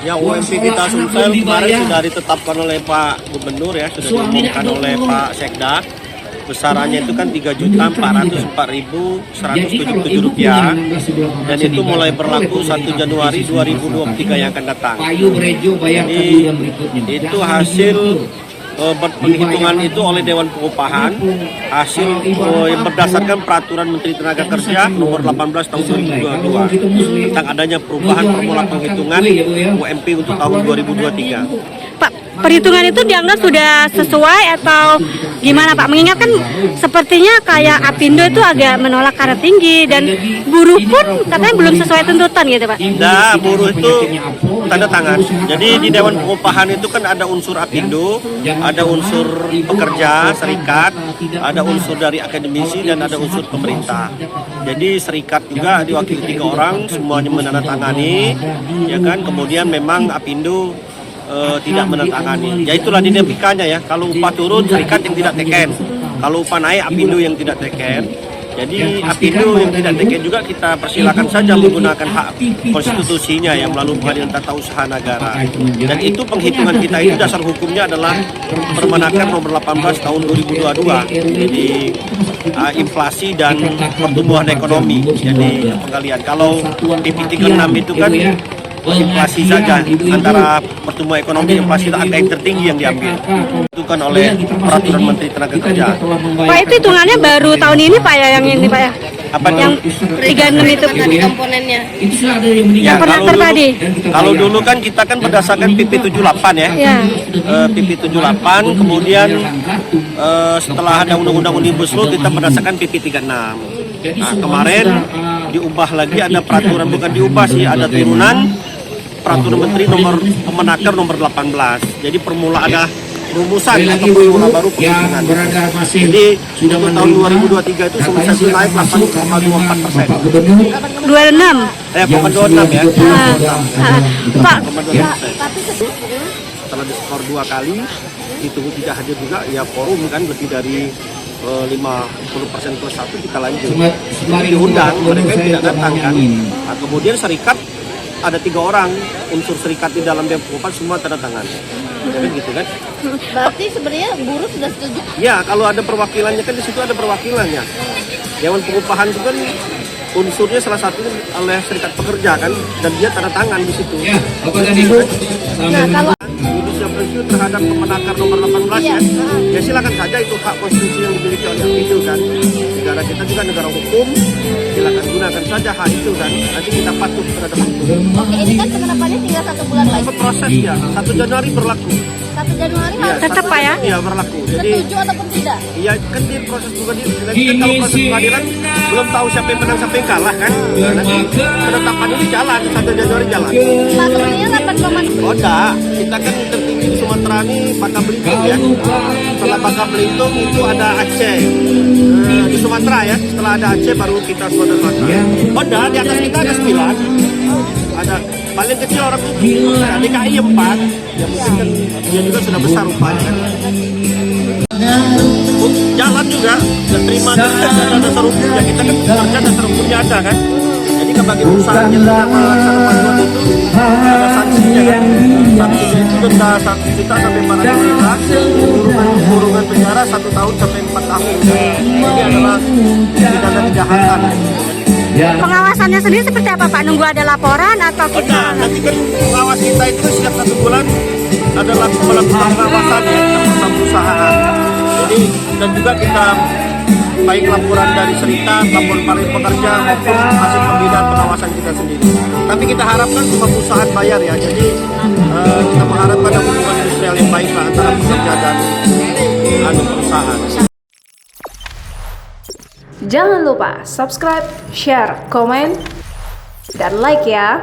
Ya, UMP kita Sumsel kemarin sudah ditetapkan oleh Pak Gubernur ya, sudah diumumkan oleh Pak Sekda. Besarannya itu kan Rp3.404.177 dan itu mulai berlaku 1 Januari 2023 yang akan datang. Jadi itu hasil penghitungan itu oleh Dewan Pengupahan, hasil yang berdasarkan Peraturan Menteri Tenaga Kerja Nomor 18 Tahun 2022 tentang adanya perubahan formula penghitungan UMP untuk tahun 2023. Pak, perhitungan itu dianggap sudah sesuai atau gimana Pak? Mengingat kan sepertinya kayak Apindo itu agak menolak karena tinggi dan buruh pun katanya belum sesuai tuntutan gitu Pak. Nah, buruh itu tanda tangan. Jadi di Dewan Pengupahan itu kan ada unsur Apindo, ada unsur pekerja, serikat, ada unsur dari akademisi dan ada unsur pemerintah. Jadi serikat juga diwakili 3 orang, semuanya menandatangani, ya kan? Kemudian memang Apindo tidak menandatangani. Ya itulah dinamikanya ya. Kalau upah turun, serikat yang tidak teken. Kalau upah naik, Apindo yang tidak teken. Jadi Apindo yang tidak teken juga kita persilakan saja menggunakan hak konstitusinya yang melalui Pengadilan Tata Usaha Negara. Dan itu penghitungan kita itu dasar hukumnya adalah Permenaker Nomor 18 Tahun 2022. Jadi inflasi dan pertumbuhan ekonomi. Jadi penggalian. Kalau PP 36 itu kan inflasi saja, antara pertumbuhan ekonomi dan inflasi itu angka yang tertinggi yang diambil. Itu kan oleh Peraturan Menteri Tenaga Kerja. Pak, itu hitungannya baru tahun ini Pak ya, yang ini Pak ya? Apa yang 36 itu komponennya? Ya, kalau dulu kan kita kan berdasarkan PP 78 ya. PP 78, kemudian setelah ada Undang-Undang Omnibus Law kita berdasarkan PP 36. Nah, kemarin diubah lagi, ada peraturan, bukan diubah sih, ada turunan Peraturan Menteri Permenaker Nomor 18. Jadi ada rumusan atau formula baru penghitungan. Jadi untuk tahun 2023 itu sumbangsi naik 8,24%. 26. Bukan 26 ya. Pak, setelah diskor 2 kali, itu tidak hadir juga, ya forum kan lebih dari 50% plus 1 kita lanjut. Diundang, mereka tidak datang kan. Nah, kemudian serikat ada 3 orang unsur serikat di dalam Dewan Pengupahan semua tanda tangan. Kan gitu kan? Berarti sebenarnya buruh sudah setuju? Ya, kalau ada perwakilannya kan di situ ada perwakilannya. Dewan Pengupahan itu kan unsurnya salah satu oleh serikat pekerja kan, dan dia tanda tangan di situ. Ya, Bapak dan Ibu. Nah, kalau Indonesia Preview terhadap Permenaker Nomor 18 ya, ya silakan saja, itu hak konstitusi yang dimiliki oleh itu kan. Negara kita juga negara hukum, silakan gunakan saja hak itu kan. Nanti kita patuh terhadap itu. oke, ini kan penerapannya tinggal 1 bulan lagi. Prosesnya 1 Januari berlaku. 1 Januari Ya, harus tetap Pak ya? Iya berlaku. Jadi setuju ataupun tidak? iya kan di proses pengadilan, kan kalau proses pengadilan belum tahu siapa yang menang siapa yang kalah kan. Nah, nanti penetapan ini jalan 1 Januari jalan. Pak, sebenarnya rapat komando. Oh enggak, kita kan tertinggi di Sumatera ini Bangka Belitung ya. Setelah Bangka Belitung itu ada Aceh. Di Sumatera ya, setelah ada Aceh baru kita Sumatera. Oh enggak, di atas kita ada 9. Ada paling kecil orang 7. Nah, DKI 4. Ya mungkin kan dia juga sudah besar rupanya kan. Jalan juga, dan terima dasar hukumnya. Kita kan kerja dasar hukumnya ada kan. Jadi bagi perusahaan yang tidak melaksanakan panduan itu ada sanksinya kan. Sanksinya itu denda 1 juta sampai 400 juta, kurungan penjara 1 tahun sampai 4 tahun. Ini adalah pidana kejahatan. Pengawasannya sendiri seperti apa Pak? Nunggu ada laporan atau kita? Nanti kan pengawas kita itu setiap 1 bulan adalah melakukan pengawasan ya tentang perusahaan. Jadi dan juga kita baik laporan dari serikat, laporan para pekerja maupun hasil pembinaan pengawasan kita sendiri. Tapi kita harapkan semua perusahaan bayar ya. Jadi kita mengharapkan ada hubungan industrial yang baik lah antara pekerja dan perusahaan. Jangan lupa subscribe, share, komen, dan like ya.